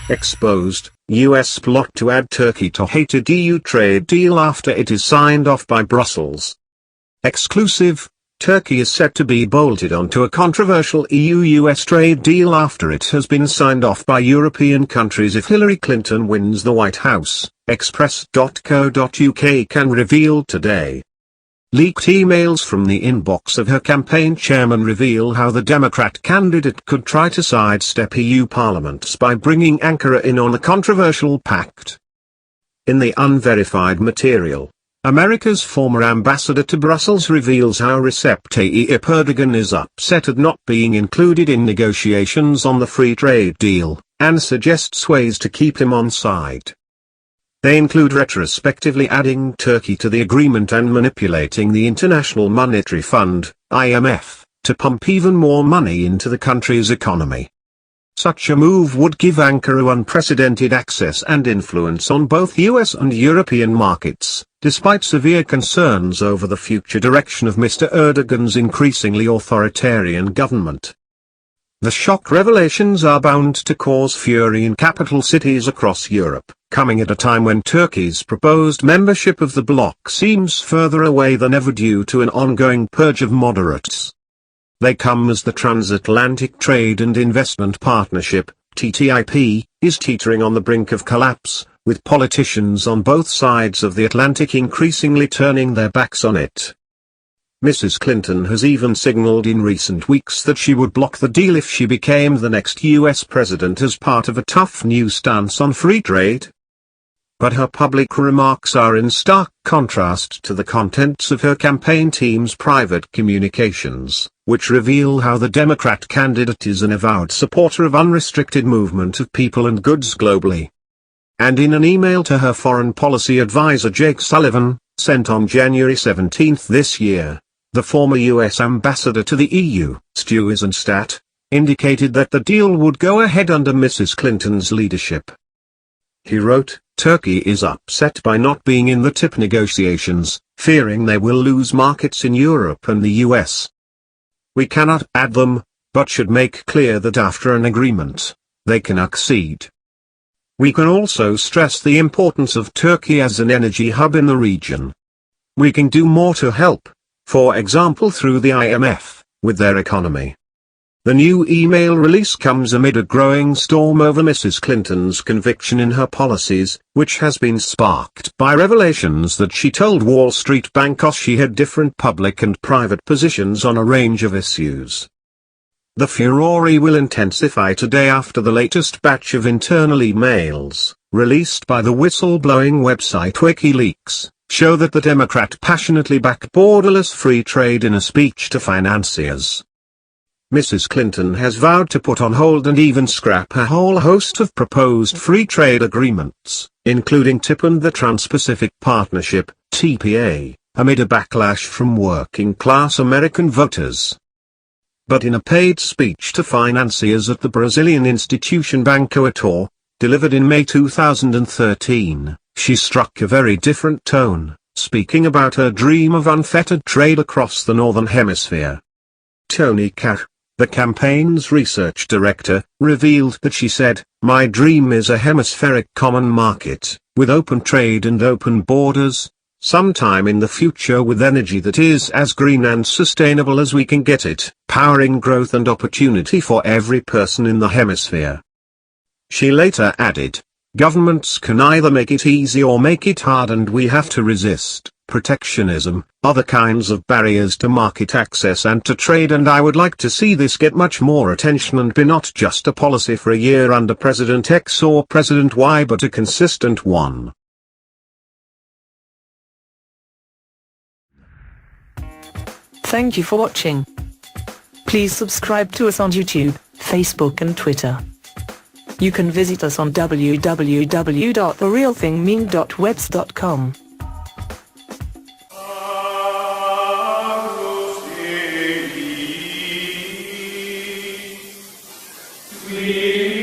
Exposed, US plot to add Turkey to hated EU trade deal after it is signed off by Brussels. Exclusive, Turkey is set to be bolted onto a controversial EU-US trade deal after it has been signed off by European countries if Hillary Clinton wins the White House, Express.co.uk can reveal today. Leaked emails from the inbox of her campaign chairman reveal how the Democrat candidate could try to sidestep EU parliaments by bringing Ankara in on a controversial pact. In the unverified material, America's former ambassador to Brussels reveals how Recep Tayyip Erdogan is upset at not being included in negotiations on the free trade deal, and suggests ways to keep him on side. They include retrospectively adding Turkey to the agreement and manipulating the International Monetary Fund, IMF, to pump even more money into the country's economy. Such a move would give Ankara unprecedented access and influence on both US and European markets, despite severe concerns over the future direction of Mr Erdogan's increasingly authoritarian government. The shock revelations are bound to cause fury in capital cities across Europe, coming at a time when Turkey's proposed membership of the bloc seems further away than ever due to an ongoing purge of moderates. They come as the Transatlantic Trade and Investment Partnership, TTIP, is teetering on the brink of collapse, with politicians on both sides of the Atlantic increasingly turning their backs on it. Mrs. Clinton has even signaled in recent weeks that she would block the deal if she became the next US president as part of a tough new stance on free trade. But her public remarks are in stark contrast to the contents of her campaign team's private communications, which reveal how the Democrat candidate is an avowed supporter of unrestricted movement of people and goods globally. And in an email to her foreign policy advisor Jake Sullivan, sent on January 17 this year, the former US ambassador to the EU, Stu Eisenstadt, indicated that the deal would go ahead under Mrs. Clinton's leadership. He wrote, "Turkey is upset by not being in the TIP negotiations, fearing they will lose markets in Europe and the US. We cannot add them, but should make clear that after an agreement, they can accede. We can also stress the importance of Turkey as an energy hub in the region. We can do more to help, for example through the IMF, with their economy." The new email release comes amid a growing storm over Mrs. Clinton's conviction in her policies, which has been sparked by revelations that she told Wall Street bankers she had different public and private positions on a range of issues. The furore will intensify today after the latest batch of internal emails, released by the whistleblowing website WikiLeaks, show that the Democrat passionately backed borderless free trade in a speech to financiers. Mrs. Clinton has vowed to put on hold and even scrap a whole host of proposed free trade agreements, including TIP and the Trans-Pacific Partnership, TPA, amid a backlash from working-class American voters. But in a paid speech to financiers at the Brazilian institution Banco Itaú, delivered in May 2013, she struck a very different tone, speaking about her dream of unfettered trade across the Northern Hemisphere. Tony Carr, the campaign's research director, revealed that she said, "My dream is a hemispheric common market, with open trade and open borders, sometime in the future with energy that is as green and sustainable as we can get it, powering growth and opportunity for every person in the hemisphere." She later added, "Governments can either make it easy or make it hard, and we have to resist protectionism, other kinds of barriers to market access and to trade, and I would like to see this get much more attention and be not just a policy for a year under President X or President Y but a consistent one." Thank you for watching. Please subscribe to us on YouTube, Facebook and Twitter. You can visit us on www.therealthingmeme.webs.com. We